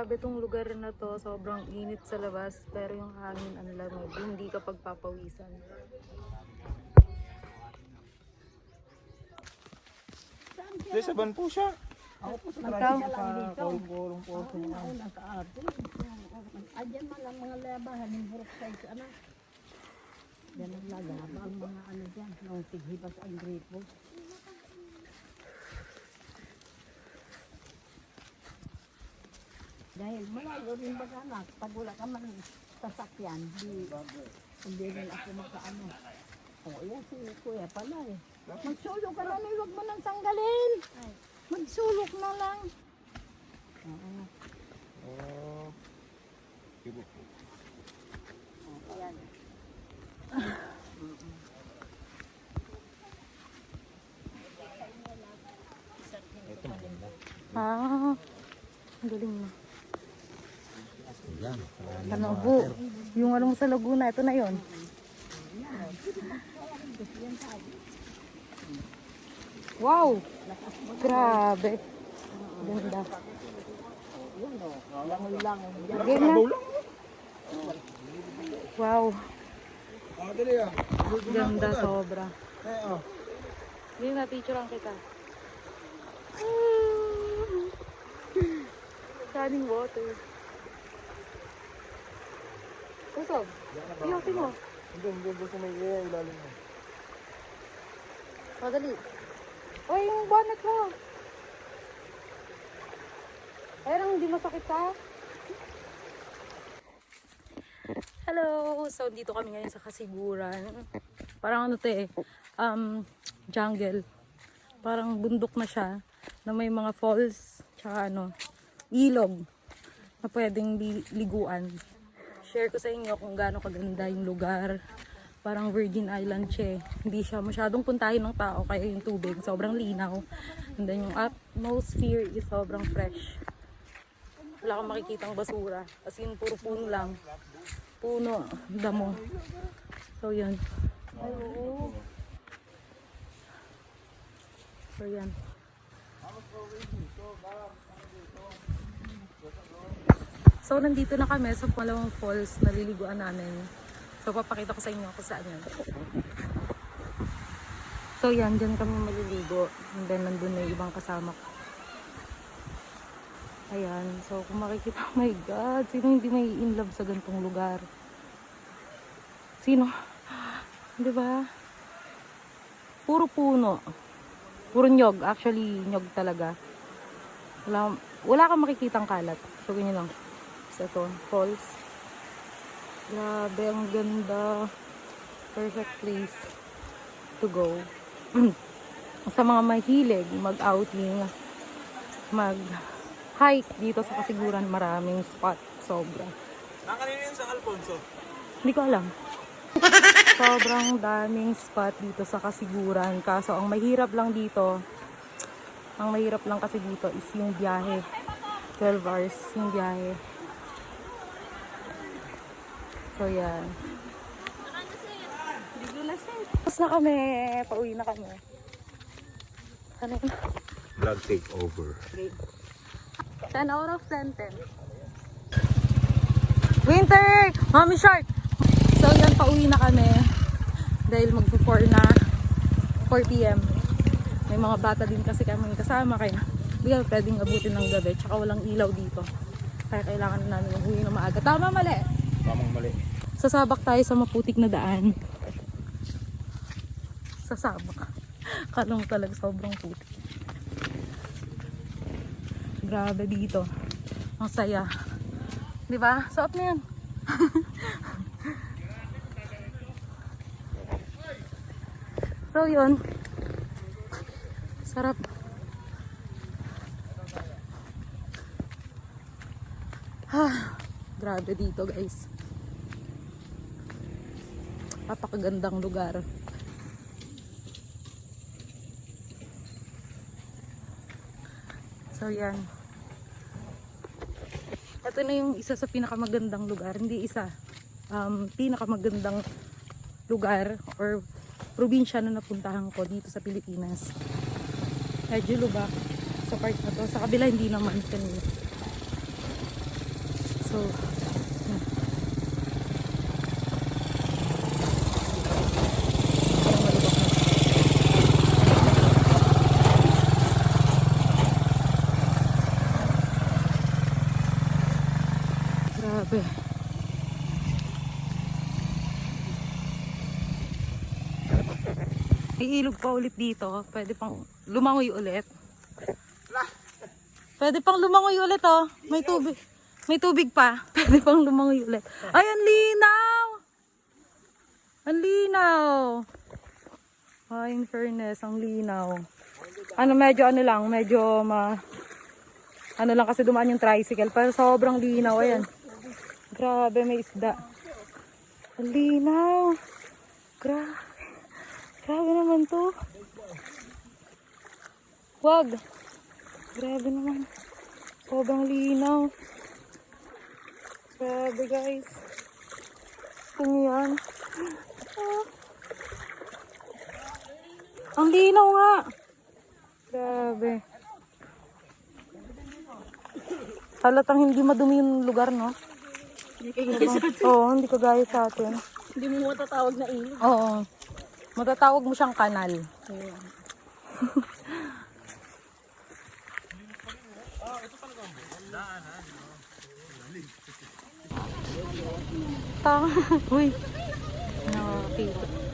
Grabe tong lugar na to, sobrang init sa labas, pero yung hangin ang lamig, hindi ka pagpapawisan. Hindi, saban po siya. Ako po sa Ikaw? Kulong-kulong po. ako nakaarte. Adyan man ang mga labahan ng burok size, anak. Yan ang lalaba, ang mga ano dyan, nung tighibas ang gripo. Dahil malayo rin ba anak, pag wala ka man sasakyan, hindi rin ako makaano. O yan si kuya pala eh. Magsulok ka na, huwag mo nang tanggalin. Magsulok na lang. Oo. Oh. Ibo po. Ayan. Ito maganda. Ah, ang galing mo. Yan. Ano po? Yung ano mo sa Laguna, ito na yon. Wow! Grabe. Ganda. Langon-langon. Game na. Wow. Dali ah. Ganda sobra. Oh. Hindi na, picturean kita. Running water. Kusog. Iyosin mo. Hindi gusto may ilalim mo. Madali. Oy, yung bonnet mo. Ayun, hindi masakit ka? Hello! So, dito kami ngayon sa Kasiguran. Parang ano to eh, jungle. Parang bundok na siya, na may mga falls, tsaka ano, ilog, na pwedeng liguan. Share ko sa inyo kung gaano kaganda yung lugar. Parang Virgin Island siya eh. Hindi siya masyadong puntahin ng tao, kaya yung tubig sobrang linaw. And then yung atmosphere is sobrang fresh. Wala kang makikitang basura. As in, puro puno lang. Puno, damo. So, yan. Ay, oo. So, yan. So, nandito na kami sa Palawang Falls na liliguan namin. So, papakita ko sa inyo kung saan yan. So, yan. Dyan kami maliligo. And then, nandun na yung ibang kasama ko. Ayan. So, kung makikita, oh my God. Sino hindi may in love sa ganitong lugar? Sino? Diba? Puro puno. Puro nyog. Actually, nyog talaga. Wala kang makikitang kalat. So, ganyan lang. So, ito, falls. Grabe, ang ganda. Perfect place to go. Sa mga mahilig, mag-outing, mag-hike dito sa Kasiguran, maraming spot. Sobra. Nakanina yun sa Alfonso. Hindi ko alam. Sobrang daming spot dito sa Kasiguran. Kaso ang mahirap lang dito, ang mahirap lang kasi dito is yung biyahe. 12 hours yung biyahe. So yan. Tapos na kami. Pauwi na kami. Ano na? Vlog take over. 10 out of 10, 10. Winter! Mommy Shark! So yan, pauwi na kami. Dahil mag-4 na. 4 p.m. May mga bata din kasi kami kasama. Kaya hindi kami pwedeng abutin ng gabi. Tsaka walang ilaw dito. Kaya kailangan namin umuwi na maaga. Tama, mali? Tamang mali. Sasabak tayo sa maputik na daan. Sasabak. Kalong talaga, sobrang putik. Grabe dito. Ang saya. Diba? Suot na yan. So yun. Sarap. Grabe dito guys. Napakagandang lugar. So yan. Ito na yung isa sa pinakamagandang lugar. Hindi isa. Pinakamagandang lugar or probinsya na napuntahan ko dito sa Pilipinas. Medyo lubak sa part na to. Sa kabila hindi naman kanina. So, grabe. Iilog pa ulit dito. Pwede pang lumangoy ulit. Pwede pang lumangoy ulit, oh. May tubig. May tubig pa. Pwede pang lumangoy ulit. Ay, ang linaw! Ang linaw! Ay, in fairness, ang linaw. Ano, medyo ano lang, medyo ano lang kasi dumaan yung tricycle. Pero sobrang linaw, ayan. Grabe, may isda. Ang linaw! Grabe. Grabe naman to. Wag. Grabe naman. Sobrang linaw. Grabe guys. Ito yan. Ah. Ang linaw nga. Grabe. Halatang hindi madumi yung lugar, no? Hindi kayo sa atin. Oo, hindi kagaya sa atin. Hindi mo matatawag na ilog. Oo. Matatawag mo siyang kanal. Ayan. Uy. Nakakita.